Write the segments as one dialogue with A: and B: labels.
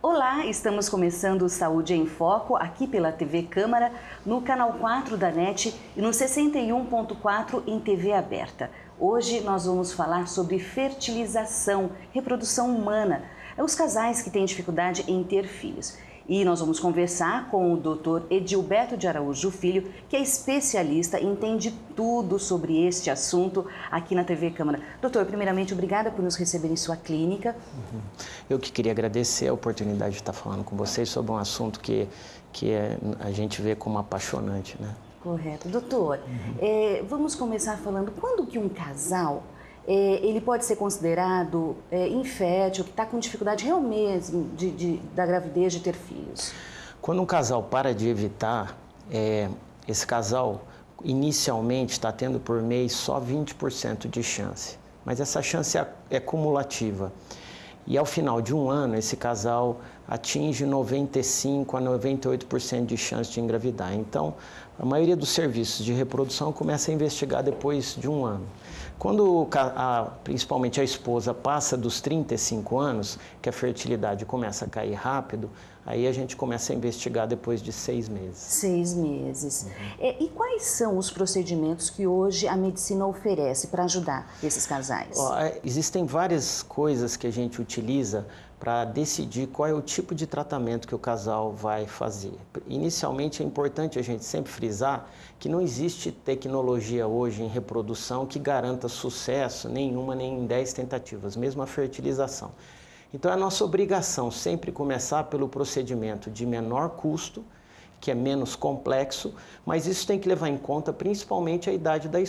A: Olá, estamos começando o Saúde em Foco aqui pela TV Câmara, no canal 4 da NET e no 61.4 em TV aberta. Hoje nós vamos falar sobre fertilização, reprodução humana, os casais que têm dificuldade em ter filhos. E nós vamos conversar com o Dr. Edilberto de Araújo Filho, que é especialista e entende tudo sobre este assunto aqui na TV Câmara. Doutor, primeiramente, obrigada por nos receber em sua clínica.
B: Eu que queria agradecer a oportunidade de estar falando com vocês sobre um assunto que a gente vê como apaixonante, né?
A: Correto. Doutor, vamos começar falando, quando que um casal ele pode ser considerado infértil, que está com dificuldade realmente da gravidez, de ter filhos?
B: Quando um casal para de evitar, esse casal inicialmente está tendo por mês só 20% de chance, mas essa chance é cumulativa. E ao final de um ano, esse casal atinge 95% a 98% de chance de engravidar. Então, a maioria dos serviços de reprodução começa a investigar depois de um ano. Quando, principalmente a esposa, passa dos 35 anos, que a fertilidade começa a cair rápido, aí a gente começa a investigar depois de 6 meses.
A: 6 meses. E quais são os procedimentos que hoje a medicina oferece para ajudar esses casais?
B: Existem várias coisas que a gente utiliza para decidir qual é o tipo de tratamento que o casal vai fazer. Inicialmente é importante a gente sempre frisar que não existe tecnologia hoje em reprodução que garanta sucesso nenhuma nem em 10 tentativas, mesmo a fertilização. Então é nossa obrigação sempre começar pelo procedimento de menor custo, que é menos complexo, mas isso tem que levar em conta principalmente a idade da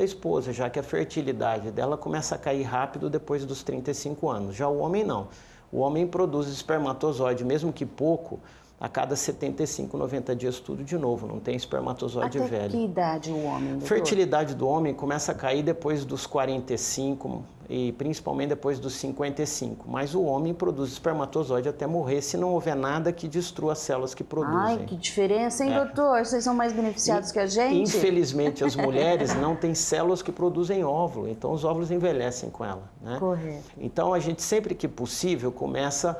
B: esposa, já que a fertilidade dela começa a cair rápido depois dos 35 anos. Já o homem não. O homem produz espermatozoide, mesmo que pouco, a cada 75, 90 dias tudo de novo, não tem espermatozoide velho.
A: Até que idade o homem, doutor?
B: Fertilidade do homem começa a cair depois dos 45 e principalmente depois dos 55, mas o homem produz espermatozoide até morrer se não houver nada que destrua as células que produzem.
A: Ai, que diferença, hein, doutor? Vocês são mais beneficiados que a gente?
B: Infelizmente, as mulheres não têm células que produzem óvulo, então os óvulos envelhecem com ela, né?
A: Correto.
B: Então a gente sempre que possível começa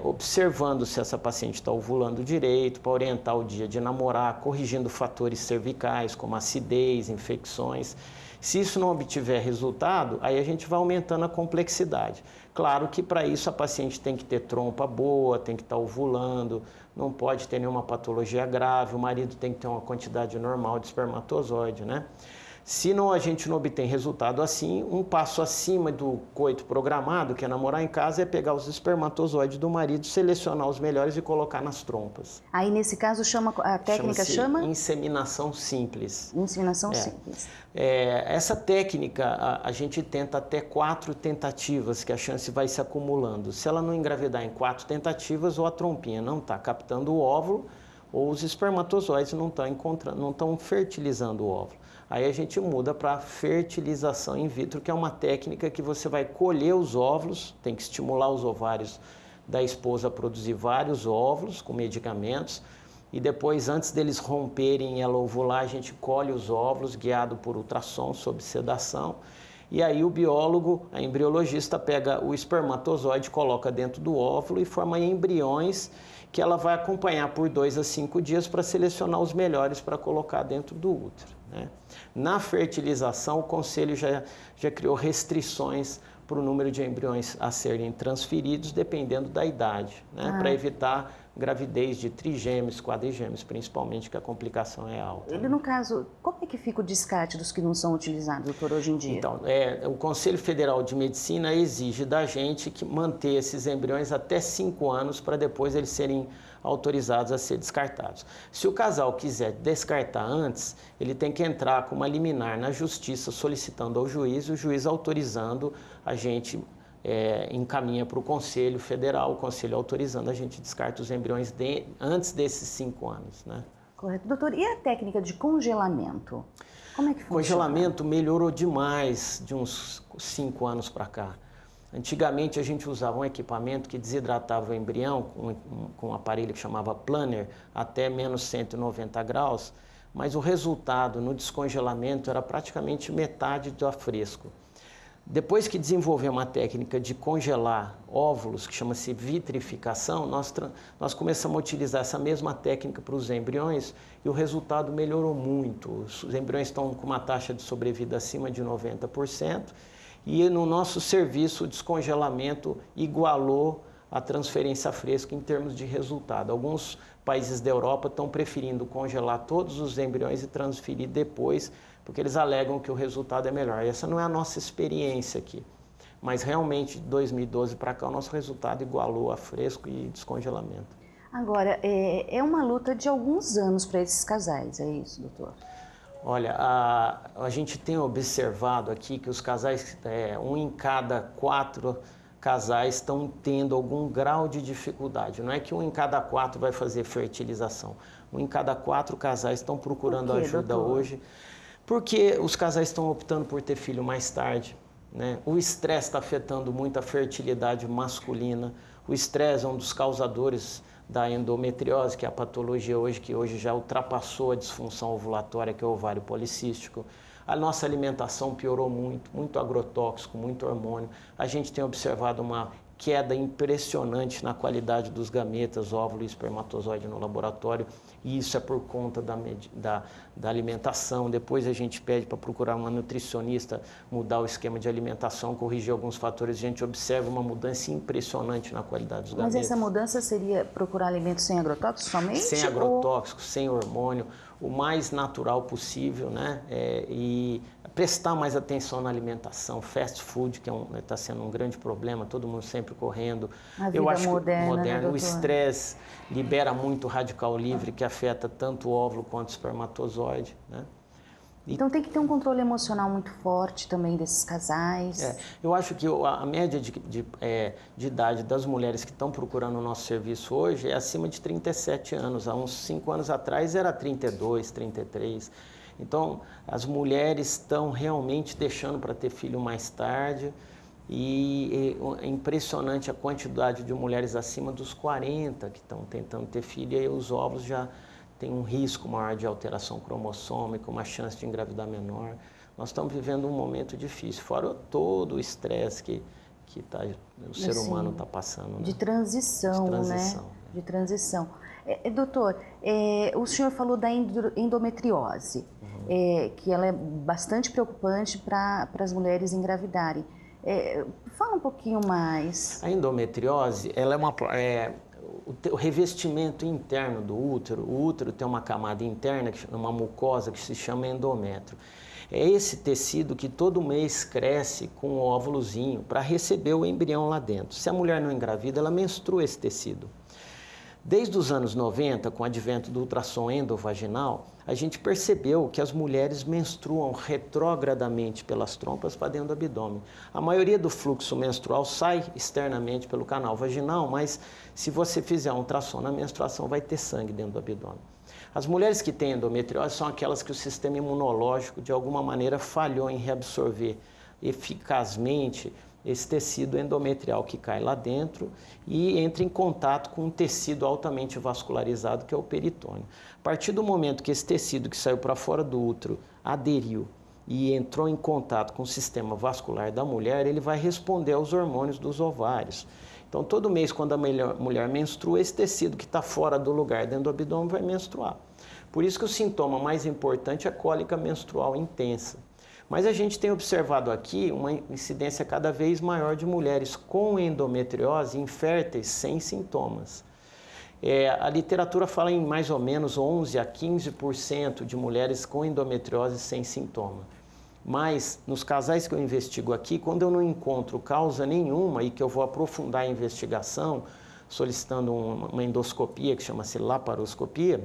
B: observando se essa paciente está ovulando direito, para orientar o dia de namorar, corrigindo fatores cervicais como acidez, infecções. Se isso não obtiver resultado, aí a gente vai aumentando a complexidade. Claro que para isso a paciente tem que ter trompa boa, tem que estar ovulando, não pode ter nenhuma patologia grave, o marido tem que ter uma quantidade normal de espermatozoide, né? Se a gente não obtém resultado assim, um passo acima do coito programado, que é namorar em casa, é pegar os espermatozoides do marido, selecionar os melhores e colocar nas trompas.
A: Aí, nesse caso, a técnica chama?
B: Inseminação simples.
A: Inseminação simples.
B: Essa técnica, a gente tenta até 4 tentativas, que a chance vai se acumulando. Se ela não engravidar em 4 tentativas, ou a trompinha não está captando o óvulo, ou os espermatozoides não estão fertilizando o óvulo. Aí a gente muda para fertilização in vitro, que é uma técnica que você vai colher os óvulos, tem que estimular os ovários da esposa a produzir vários óvulos com medicamentos, e depois, antes deles romperem e ela ovular, a gente colhe os óvulos, guiado por ultrassom, sob sedação, e aí o biólogo, a embriologista, pega o espermatozoide, coloca dentro do óvulo e forma embriões que ela vai acompanhar por 2 a 5 dias para selecionar os melhores para colocar dentro do útero, né? Na fertilização, o Conselho já criou restrições para o número de embriões a serem transferidos, dependendo da idade, né? Para evitar gravidez de trigêmeos, quadrigêmeos, principalmente, que a complicação é alta.
A: No caso, como é que fica o descarte dos que não são utilizados, doutor, hoje em dia?
B: Então, o Conselho Federal de Medicina exige da gente que manter esses embriões até 5 anos para depois eles serem autorizados a ser descartados. Se o casal quiser descartar antes, ele tem que entrar com uma liminar na justiça solicitando ao juiz, o juiz autorizando, a gente encaminha para o Conselho Federal, o Conselho autorizando, a gente descarta os embriões antes desses 5 anos, né?
A: Correto. Doutor, e a técnica de congelamento? Como é que funciona?
B: Congelamento melhorou demais de uns 5 anos para cá. Antigamente a gente usava um equipamento que desidratava o embrião com um aparelho que chamava planner até menos 190 graus, mas o resultado no descongelamento era praticamente metade do afresco. Depois que desenvolveu uma técnica de congelar óvulos, que chama-se vitrificação, nós começamos a utilizar essa mesma técnica para os embriões e o resultado melhorou muito. Os embriões estão com uma taxa de sobrevida acima de 90% e no nosso serviço o descongelamento igualou a transferência fresca em termos de resultado. Alguns países da Europa estão preferindo congelar todos os embriões e transferir depois, porque eles alegam que o resultado é melhor. Essa não é a nossa experiência aqui, mas realmente de 2012 para cá o nosso resultado igualou a fresco e descongelamento.
A: Agora, é uma luta de alguns anos para esses casais, é isso, doutor?
B: Olha, a gente tem observado aqui que os casais, 1 em cada 4 casais estão tendo algum grau de dificuldade. Não é que 1 em cada 4 vai fazer fertilização. 1 em cada 4 casais estão procurando ajuda hoje. Porque os casais estão optando por ter filho mais tarde, né? O estresse está afetando muito a fertilidade masculina. O estresse é um dos causadores da endometriose, que é a patologia hoje, que hoje já ultrapassou a disfunção ovulatória, que é o ovário policístico. A nossa alimentação piorou muito, muito agrotóxico, muito hormônio. A gente tem observado uma queda impressionante na qualidade dos gametas, óvulo e espermatozoide no laboratório, e isso é por conta da alimentação. Depois a gente pede para procurar uma nutricionista, mudar o esquema de alimentação, corrigir alguns fatores, a gente observa uma mudança impressionante na qualidade dos gametas.
A: Mas essa mudança seria procurar alimentos sem agrotóxicos somente?
B: Sem agrotóxicos, sem hormônio, o mais natural possível, né? E prestar mais atenção na alimentação, fast food, que está sendo um grande problema, todo mundo sempre correndo.
A: A vida moderna, né,
B: o estresse libera muito radical livre, que afeta tanto o óvulo quanto o espermatozoide, né?
A: Então tem que ter um controle emocional muito forte também desses casais.
B: Eu acho que a média de idade das mulheres que estão procurando o nosso serviço hoje é acima de 37 anos. Há uns 5 anos atrás era 32, 33. Então as mulheres estão realmente deixando para ter filho mais tarde e é impressionante a quantidade de mulheres acima dos 40 que estão tentando ter filho e aí os óvulos já tem um risco maior de alteração cromossômica, uma chance de engravidar menor. Nós estamos vivendo um momento difícil, fora todo o estresse que o ser humano está passando. Né?
A: De transição, né? De transição. Doutor, o senhor falou da endometriose, que ela é bastante preocupante para as mulheres engravidarem. Fala um pouquinho mais.
B: A endometriose, ela é o revestimento interno do útero. O útero tem uma camada interna, uma mucosa que se chama endométrio. É esse tecido que todo mês cresce com um óvulozinho para receber o embrião lá dentro. Se a mulher não engravida, ela menstrua esse tecido. Desde os anos 90, com o advento do ultrassom endovaginal, a gente percebeu que as mulheres menstruam retrogradamente pelas trompas para dentro do abdômen. A maioria do fluxo menstrual sai externamente pelo canal vaginal, mas se você fizer um ultrassom na menstruação, vai ter sangue dentro do abdômen. As mulheres que têm endometriose são aquelas que o sistema imunológico, de alguma maneira, falhou em reabsorver eficazmente esse tecido endometrial que cai lá dentro e entra em contato com um tecido altamente vascularizado, que é o peritônio. A partir do momento que esse tecido que saiu para fora do útero aderiu e entrou em contato com o sistema vascular da mulher, ele vai responder aos hormônios dos ovários. Então, todo mês, quando a mulher menstrua, esse tecido que está fora do lugar dentro do abdômen vai menstruar. Por isso que o sintoma mais importante é a cólica menstrual intensa. Mas a gente tem observado aqui uma incidência cada vez maior de mulheres com endometriose inférteis sem sintomas. A literatura fala em mais ou menos 11 a 15% de mulheres com endometriose sem sintoma. Mas nos casais que eu investigo aqui, quando eu não encontro causa nenhuma e que eu vou aprofundar a investigação, solicitando uma endoscopia que chama-se laparoscopia,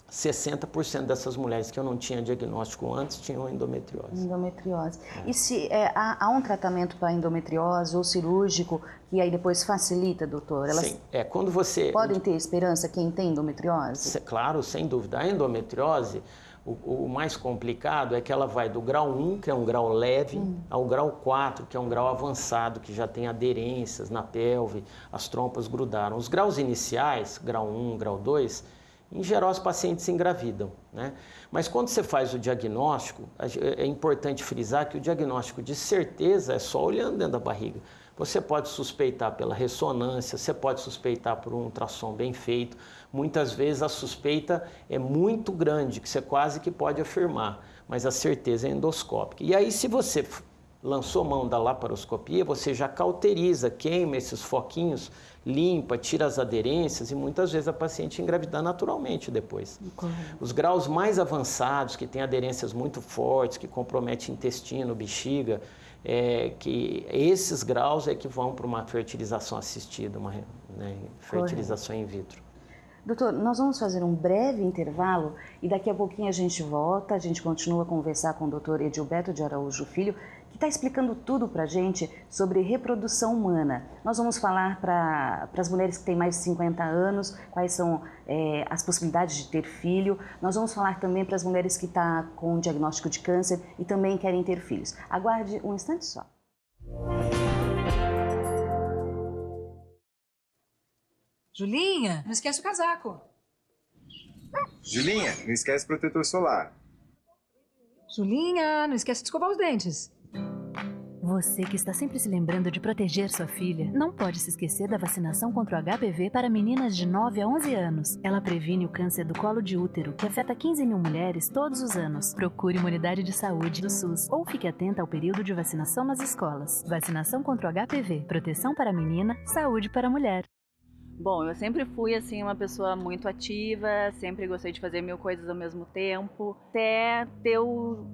B: 60% dessas mulheres que eu não tinha diagnóstico antes tinham endometriose.
A: Endometriose. E se há um tratamento para endometriose ou cirúrgico que aí depois facilita, doutor? Elas
B: Sim, quando você...
A: podem ter esperança quem tem endometriose?
B: Claro, sem dúvida. A endometriose, o mais complicado é que ela vai do grau 1, que é um grau leve, ao grau 4, que é um grau avançado, que já tem aderências na pelve, as trompas grudaram. Os graus iniciais, grau 1, grau 2, Em geral, os pacientes engravidam, né? Mas quando você faz o diagnóstico, é importante frisar que o diagnóstico de certeza é só olhando dentro da barriga. Você pode suspeitar pela ressonância, você pode suspeitar por um ultrassom bem feito. Muitas vezes a suspeita é muito grande, que você quase que pode afirmar, mas a certeza é endoscópica. E aí, se você lançou mão da laparoscopia, você já cauteriza, queima esses foquinhos, limpa, tira as aderências e muitas vezes a paciente engravida naturalmente depois.
A: Correto.
B: Os graus mais avançados, que têm aderências muito fortes, que comprometem intestino, bexiga, que esses graus é que vão para uma fertilização assistida, uma fertilização in vitro.
A: Doutor, nós vamos fazer um breve intervalo e daqui a pouquinho a gente volta, a gente continua a conversar com o doutor Edilberto de Araújo Filho, que está explicando tudo para a gente sobre reprodução humana. Nós vamos falar para as mulheres que têm mais de 50 anos, quais são as possibilidades de ter filho. Nós vamos falar também para as mulheres que estão com diagnóstico de câncer e também querem ter filhos. Aguarde um instante só.
C: Julinha, não esquece o casaco.
D: Julinha, não esquece o protetor solar.
C: Julinha, não esquece de escovar os dentes.
E: Você que está sempre se lembrando de proteger sua filha, não pode se esquecer da vacinação contra o HPV para meninas de 9 a 11 anos. Ela previne o câncer do colo de útero, que afeta 15 mil mulheres todos os anos. Procure uma unidade de saúde do SUS ou fique atenta ao período de vacinação nas escolas. Vacinação contra o HPV, proteção para a menina, saúde para a mulher.
F: Bom, eu sempre fui assim uma pessoa muito ativa, sempre gostei de fazer mil coisas ao mesmo tempo, até ter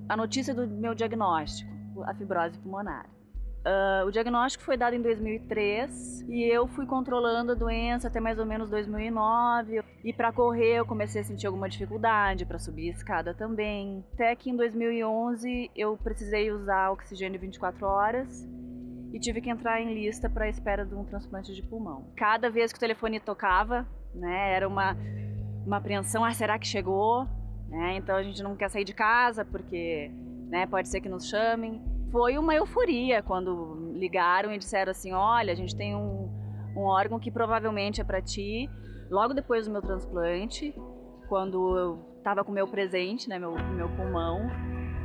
F: a notícia do meu diagnóstico, a fibrose pulmonar. O diagnóstico foi dado em 2003 e eu fui controlando a doença até mais ou menos 2009. E para correr eu comecei a sentir alguma dificuldade, para subir a escada também. Até que em 2011 eu precisei usar oxigênio 24 horas. E tive que entrar em lista para a espera de um transplante de pulmão. Cada vez que o telefone tocava, né, era uma apreensão, será que chegou? Então a gente não quer sair de casa porque pode ser que nos chamem. Foi uma euforia quando ligaram e disseram assim, olha, a gente tem um órgão que provavelmente é para ti. Logo depois do meu transplante, quando eu estava com o meu presente, meu pulmão,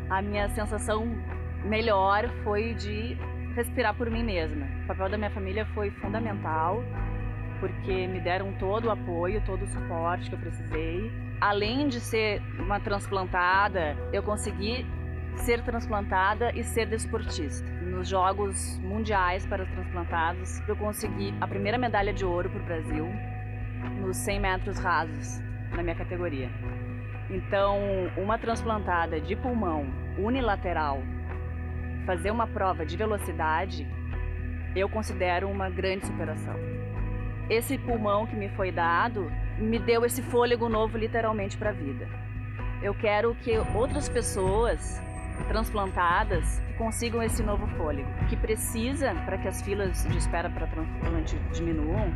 F: a minha sensação melhor foi de respirar por mim mesma. O papel da minha família foi fundamental, porque me deram todo o apoio, todo o suporte que eu precisei. Além de ser uma transplantada, eu consegui ser transplantada e ser desportista. Nos Jogos Mundiais para os Transplantados, eu consegui a primeira medalha de ouro para o Brasil, nos 100 metros rasos, na minha categoria. Então, uma transplantada de pulmão unilateral, fazer uma prova de velocidade, eu considero uma grande superação. Esse pulmão que me foi dado me deu esse fôlego novo literalmente para a vida. Eu quero que outras pessoas transplantadas consigam esse novo fôlego. O que precisa para que as filas de espera para transplante diminuam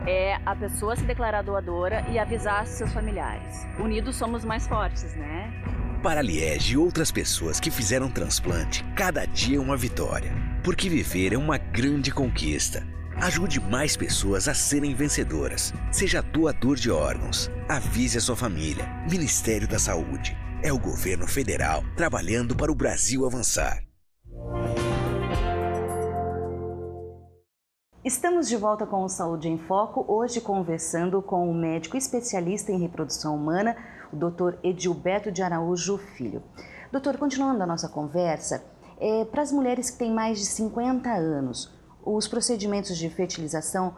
F: é a pessoa se declarar doadora e avisar seus familiares. Unidos somos mais fortes, né?
G: Para a Liege e outras pessoas que fizeram transplante, cada dia é uma vitória. Porque viver é uma grande conquista. Ajude mais pessoas a serem vencedoras. Seja doador de órgãos. Avise a sua família. Ministério da Saúde. É o governo federal trabalhando para o Brasil avançar.
A: Estamos de volta com o Saúde em Foco, hoje conversando com o médico especialista em reprodução humana, o Dr. Edilberto de Araújo Filho. Doutor, continuando a nossa conversa, para as mulheres que têm mais de 50 anos, os procedimentos de fertilização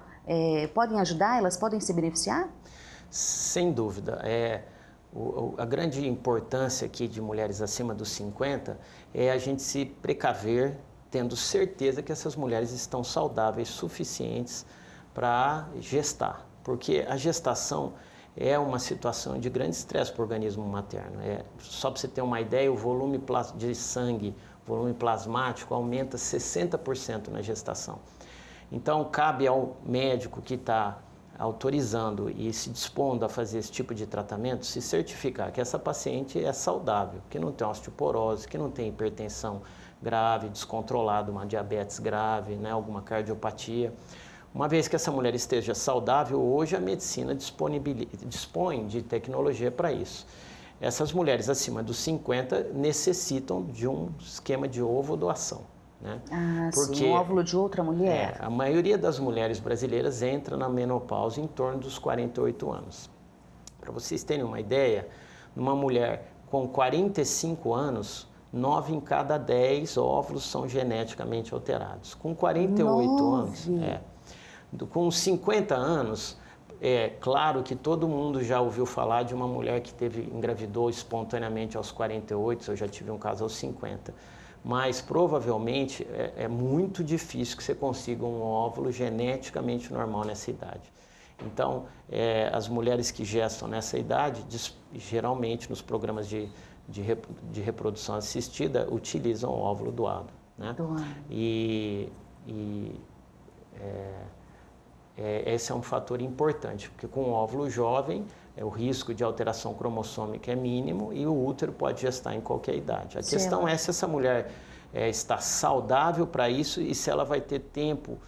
A: podem ajudar? Elas podem se beneficiar?
B: Sem dúvida. A grande importância aqui de mulheres acima dos 50 é a gente se precaver, tendo certeza que essas mulheres estão saudáveis suficientes para gestar. Porque a gestação é uma situação de grande estresse para o organismo materno. Só para você ter uma ideia, o volume de sangue, volume plasmático aumenta 60% na gestação. Então, cabe ao médico que está autorizando e se dispondo a fazer esse tipo de tratamento, se certificar que essa paciente é saudável, que não tem osteoporose, que não tem hipertensão grave, descontrolada, uma diabetes grave, alguma cardiopatia. Uma vez que essa mulher esteja saudável, hoje a medicina dispõe de tecnologia para isso. Essas mulheres acima dos 50 necessitam de um esquema de ovo-doação. Né?
A: Porque sim, um óvulo de outra mulher.
B: A maioria das mulheres brasileiras entra na menopausa em torno dos 48 anos. Para vocês terem uma ideia, numa mulher com 45 anos, 9 em cada 10 óvulos são geneticamente alterados. Com 48 anos, com 50 anos, é claro que todo mundo já ouviu falar de uma mulher que engravidou espontaneamente aos 48, eu já tive um caso aos 50. Mas provavelmente é muito difícil que você consiga um óvulo geneticamente normal nessa idade. Então, as mulheres que gestam nessa idade, geralmente nos programas de reprodução assistida, utilizam o óvulo doado. Né? Esse é um fator importante, porque com o óvulo jovem, o risco de alteração cromossômica é mínimo e o útero pode gestar em qualquer idade. A questão é se essa mulher está saudável para isso e se ela vai ter tempo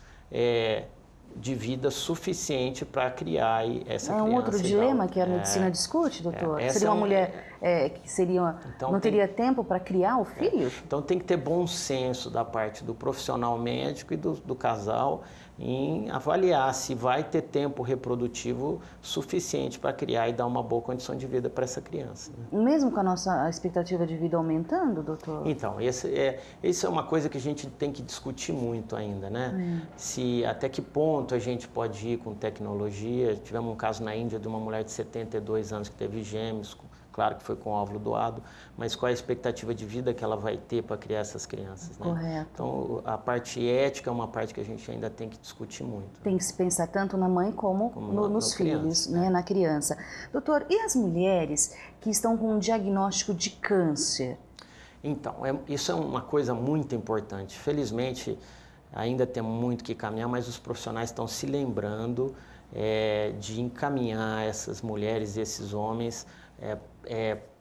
B: de vida suficiente para criar essa criança.
A: É um outro dilema que a medicina discute, doutor? Seria uma mulher que não teria tempo para criar o filho?
B: Então tem que ter bom senso da parte do profissional médico e do casal em avaliar se vai ter tempo reprodutivo suficiente para criar e dar uma boa condição de vida para essa criança. Né?
A: Mesmo com a nossa expectativa de vida aumentando, doutor?
B: Então, isso é uma coisa que a gente tem que discutir muito ainda, né? Se até que ponto a gente pode ir com tecnologia. Tivemos um caso na Índia de uma mulher de 72 anos que teve gêmeos, claro que foi com óvulo doado, mas qual é a expectativa de vida que ela vai ter para criar essas crianças? Né?
A: Correto.
B: Então, a parte ética é uma parte que a gente ainda tem que discutir muito.
A: Tem que se pensar tanto na mãe como nos filhos, né? Na criança. Doutor, e as mulheres que estão com um diagnóstico de câncer?
B: Então, isso é uma coisa muito importante. Felizmente, ainda temos muito que caminhar, mas os profissionais estão se lembrando de encaminhar essas mulheres e esses homens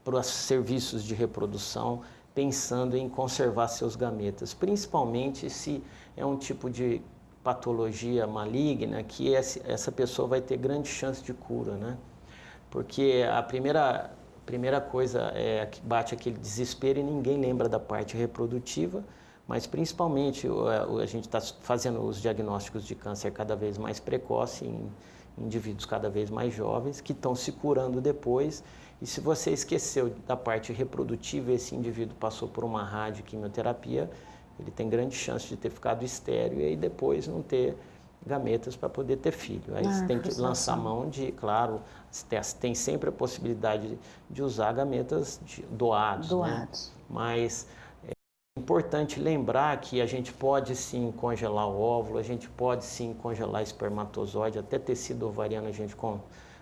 B: para os serviços de reprodução, pensando em conservar seus gametas, principalmente se é um tipo de patologia maligna que essa pessoa vai ter grande chance de cura, né? Porque a primeira coisa é que bate aquele desespero e ninguém lembra da parte reprodutiva, mas principalmente a gente está fazendo os diagnósticos de câncer cada vez mais precoce em indivíduos cada vez mais jovens que estão se curando depois. E se você esqueceu da parte reprodutiva, esse indivíduo passou por uma radioquimioterapia, ele tem grande chance de ter ficado estéril e aí depois não ter gametas para poder ter filho. Aí você tem que lançar mão de, claro, tem sempre a possibilidade de usar gametas doados. Né? Mas é importante lembrar que a gente pode sim congelar o óvulo, a gente pode sim congelar espermatozoide, até tecido ovariano a gente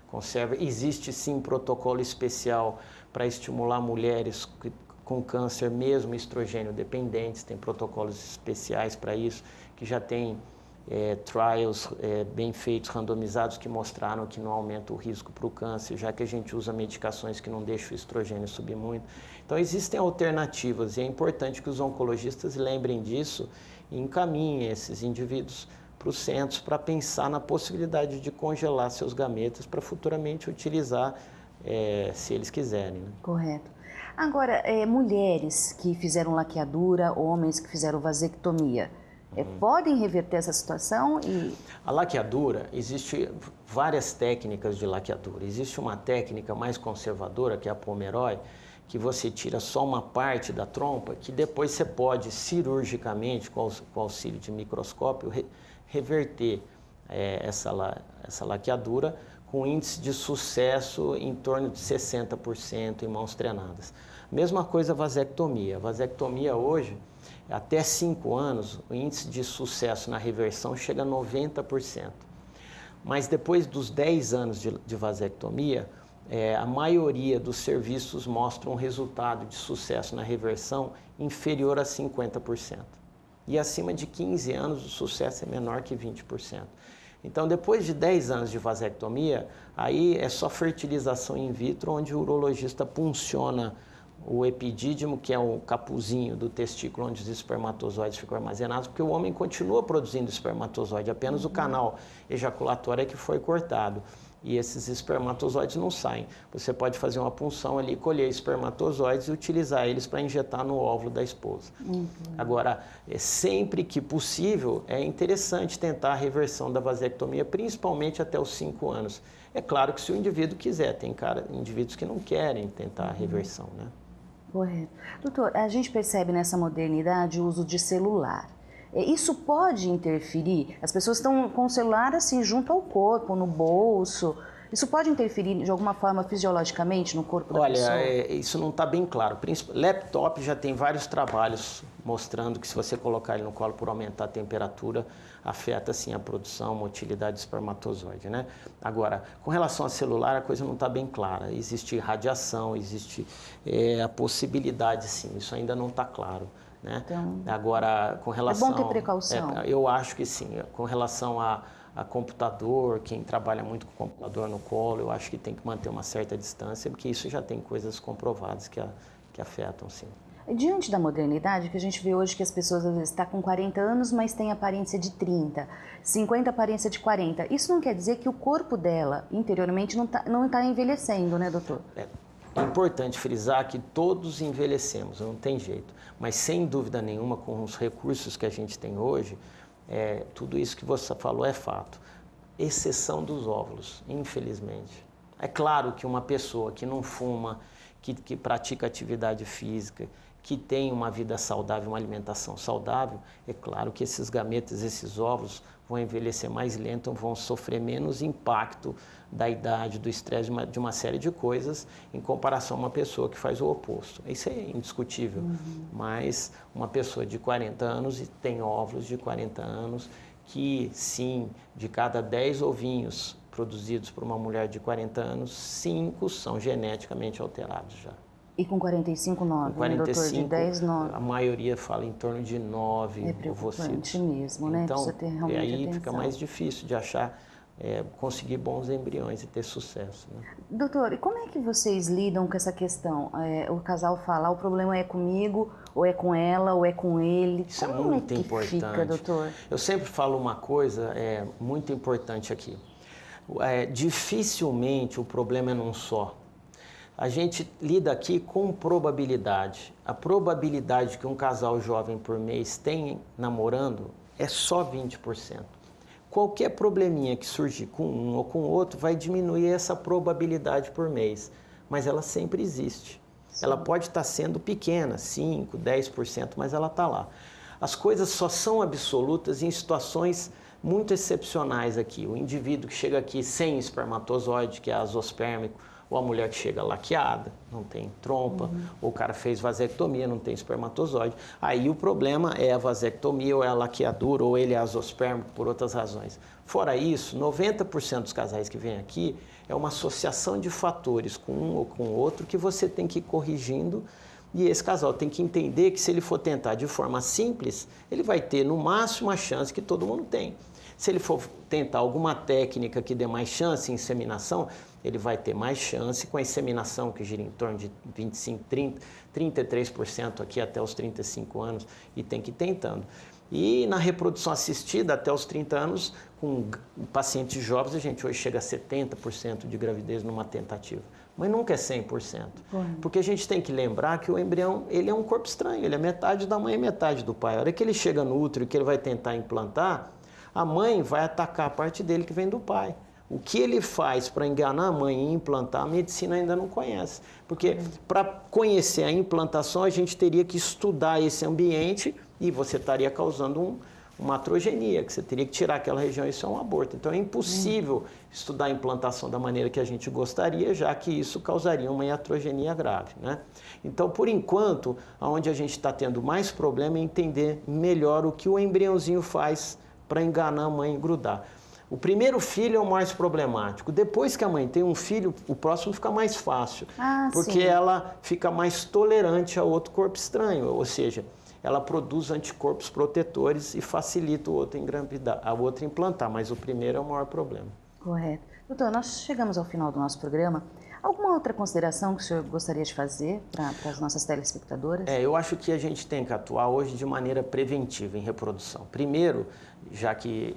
B: conserva. Existe sim protocolo especial para estimular mulheres com câncer, mesmo estrogênio dependentes, tem protocolos especiais para isso, que já tem trials bem feitos, randomizados, que mostraram que não aumenta o risco para o câncer, já que a gente usa medicações que não deixam o estrogênio subir muito. Então existem alternativas e é importante que os oncologistas lembrem disso e encaminhem esses indivíduos para os centros para pensar na possibilidade de congelar seus gametas para futuramente utilizar se eles quiserem. Né?
A: Correto. Agora, mulheres que fizeram laqueadura, homens que fizeram vasectomia, podem reverter essa situação?
B: A laqueadura, existe várias técnicas de laqueadura. Existe uma técnica mais conservadora, que é a Pomeroy, que você tira só uma parte da trompa, que depois você pode cirurgicamente, com o auxílio de microscópio, reverter essa laqueadura com índice de sucesso em torno de 60% em mãos treinadas. Mesma coisa a vasectomia. A vasectomia hoje, até 5 anos, o índice de sucesso na reversão chega a 90%. Mas depois dos 10 anos de vasectomia, a maioria dos serviços mostra um resultado de sucesso na reversão inferior a 50%. E acima de 15 anos, o sucesso é menor que 20%. Então, depois de 10 anos de vasectomia, aí é só fertilização in vitro, onde o urologista punciona o epidídimo, que é o capuzinho do testículo onde os espermatozoides ficam armazenados, porque o homem continua produzindo espermatozoide, apenas o canal ejaculatório é que foi cortado. E esses espermatozoides não saem. Você pode fazer uma punção ali, colher espermatozoides e utilizar eles para injetar no óvulo da esposa. Agora, sempre que possível, é interessante tentar a reversão da vasectomia, principalmente até os 5 anos. É claro que se o indivíduo quiser, tem indivíduos que não querem tentar a reversão, né?
A: Correto. Doutor, a gente percebe nessa modernidade o uso de celular. Isso pode interferir? As pessoas estão com o celular assim junto ao corpo, no bolso. Isso pode interferir de alguma forma fisiologicamente no corpo da pessoa?
B: Olha, isso não está bem claro. Laptop já tem vários trabalhos mostrando que se você colocar ele no colo por aumentar a temperatura, afeta sim a produção, a motilidade do espermatozoide, né? Agora, com relação a celular, a coisa não está bem clara. Existe radiação, existe a possibilidade, sim. Isso ainda não está claro. Né? Então, agora, com relação...
A: É bom ter precaução.
B: Eu acho que sim. Com relação a computador, quem trabalha muito com computador no colo, eu acho que tem que manter uma certa distância, porque isso já tem coisas comprovadas que afetam, sim.
A: Diante da modernidade, que a gente vê hoje que as pessoas às vezes estão com 40 anos, mas têm aparência de 30, 50 aparência de 40. Isso não quer dizer que o corpo dela, interiormente, não tá envelhecendo, né, doutor?
B: É importante frisar que todos envelhecemos, não tem jeito. Mas, sem dúvida nenhuma, com os recursos que a gente tem hoje, tudo isso que você falou é fato. Exceção dos óvulos, infelizmente. É claro que uma pessoa que não fuma, que pratica atividade física, que tem uma vida saudável, uma alimentação saudável, é claro que esses gametas, esses óvulos, vão envelhecer mais lento, vão sofrer menos impacto da idade, do estresse, de uma série de coisas, em comparação a uma pessoa que faz o oposto. Isso é indiscutível. Mas uma pessoa de 40 anos e tem óvulos de 40 anos, que sim, de cada 10 ovinhos produzidos por uma mulher de 40 anos, 5 são geneticamente alterados já.
A: E com 45, 9,
B: com 45,
A: né, doutor? De 10, 9.
B: A maioria fala em torno de 9 ovocitos.
A: É preocupante mesmo, né?
B: Então,
A: precisa ter realmente
B: aí
A: atenção.
B: fica mais difícil de achar, conseguir bons embriões e ter sucesso. Né?
A: Doutor, e como é que vocês lidam com essa questão? O casal fala, o problema é comigo, ou é com ela, ou é com ele?
B: Isso
A: como
B: é muito
A: que
B: importante.
A: Fica, doutor?
B: Eu sempre falo uma coisa muito importante aqui. Dificilmente o problema é num só. A gente lida aqui com probabilidade. A probabilidade que um casal jovem por mês tem namorando é só 20%. Qualquer probleminha que surgir com um ou com o outro vai diminuir essa probabilidade por mês, mas ela sempre existe. Sim. Ela pode estar sendo pequena, 5%, 10%, mas ela está lá. As coisas só são absolutas em situações muito excepcionais aqui. O indivíduo que chega aqui sem espermatozoide, que é azospérmico, ou a mulher que chega laqueada, não tem trompa, ou o cara fez vasectomia, não tem espermatozoide. Aí o problema é a vasectomia, ou é a laqueadura, ou ele é azospérmico por outras razões. Fora isso, 90% dos casais que vêm aqui é uma associação de fatores com um ou com o outro que você tem que ir corrigindo. E esse casal tem que entender que se ele for tentar de forma simples, ele vai ter no máximo a chance que todo mundo tem. Se ele for tentar alguma técnica que dê mais chance, inseminação, ele vai ter mais chance com a inseminação, que gira em torno de 25, 30, 33% aqui até os 35 anos, e tem que ir tentando. E na reprodução assistida, até os 30 anos, com pacientes jovens, a gente hoje chega a 70% de gravidez numa tentativa. Mas nunca é 100%. Porque a gente tem que lembrar que o embrião, ele é um corpo estranho, ele é metade da mãe e metade do pai. A hora que ele chega no útero e que ele vai tentar implantar, a mãe vai atacar a parte dele que vem do pai. O que ele faz para enganar a mãe e implantar, a medicina ainda não conhece. Porque para conhecer a implantação, a gente teria que estudar esse ambiente e você estaria causando uma atrogenia, que você teria que tirar aquela região e isso é um aborto. Então é impossível estudar a implantação da maneira que a gente gostaria, já que isso causaria uma iatrogenia grave, né? Então, por enquanto, onde a gente está tendo mais problema é entender melhor o que o embriãozinho faz para enganar a mãe e grudar. O primeiro filho é o mais problemático. Depois que a mãe tem um filho, o próximo fica mais fácil. Porque ela fica mais tolerante a outro corpo estranho. Ou seja, ela produz anticorpos protetores e facilita o outro engravidar, a outra implantar. Mas o primeiro é o maior problema.
A: Correto. Doutor, nós chegamos ao final do nosso programa. Alguma outra consideração que o senhor gostaria de fazer para as nossas telespectadoras?
B: Eu acho que a gente tem que atuar hoje de maneira preventiva em reprodução. Primeiro, já que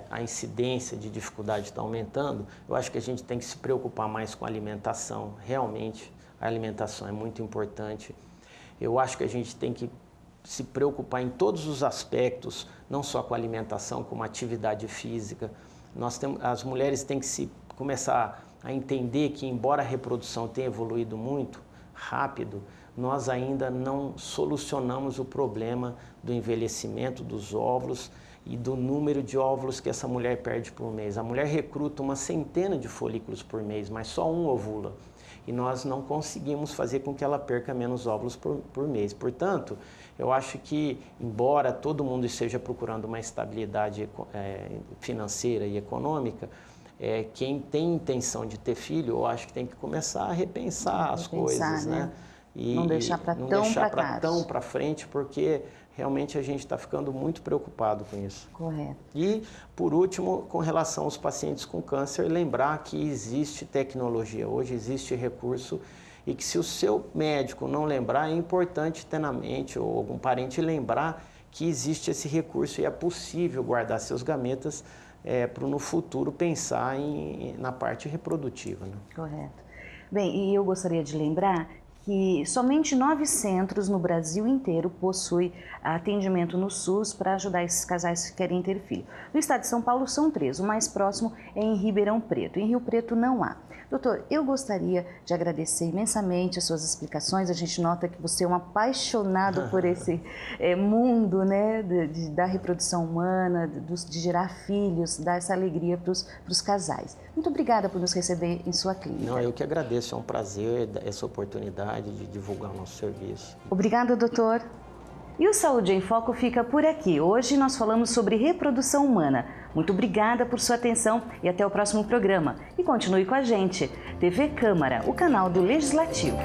B: a incidência de dificuldade está aumentando, eu acho que a gente tem que se preocupar mais com a alimentação. Realmente, a alimentação é muito importante. Eu acho que a gente tem que se preocupar em todos os aspectos, não só com a alimentação, como a atividade física. As mulheres têm que começar a entender que, embora a reprodução tenha evoluído muito rápido, nós ainda não solucionamos o problema do envelhecimento dos óvulos e do número de óvulos que essa mulher perde por mês. A mulher recruta uma centena de folículos por mês, mas só um ovula. E nós não conseguimos fazer com que ela perca menos óvulos por mês. Portanto, eu acho que, embora todo mundo esteja procurando uma estabilidade financeira e econômica, quem tem intenção de ter filho, eu acho que tem que começar a repensar as coisas, né?
A: E não deixar para
B: tão para frente, porque realmente a gente está ficando muito preocupado com isso.
A: Correto.
B: E, por último, com relação aos pacientes com câncer, lembrar que existe tecnologia hoje, existe recurso, e que se o seu médico não lembrar, é importante ter na mente, ou algum parente lembrar, que existe esse recurso e é possível guardar seus gametas para no futuro pensar na parte reprodutiva. Né?
A: Correto. Bem, e eu gostaria de lembrar que somente 9 centros no Brasil inteiro possuem atendimento no SUS para ajudar esses casais que querem ter filho. No estado de São Paulo são 3, o mais próximo é em Ribeirão Preto. Em Rio Preto não há. Doutor, eu gostaria de agradecer imensamente as suas explicações. A gente nota que você é um apaixonado por esse mundo, né, da reprodução humana, de gerar filhos, dar essa alegria para os casais. Muito obrigada por nos receber em sua clínica.
B: Não, eu que agradeço, é um prazer essa oportunidade de divulgar o nosso serviço.
A: Obrigada, doutor. E o Saúde em Foco fica por aqui. Hoje nós falamos sobre reprodução humana. Muito obrigada por sua atenção e até o próximo programa. E continue com a gente. TV Câmara, o canal do Legislativo.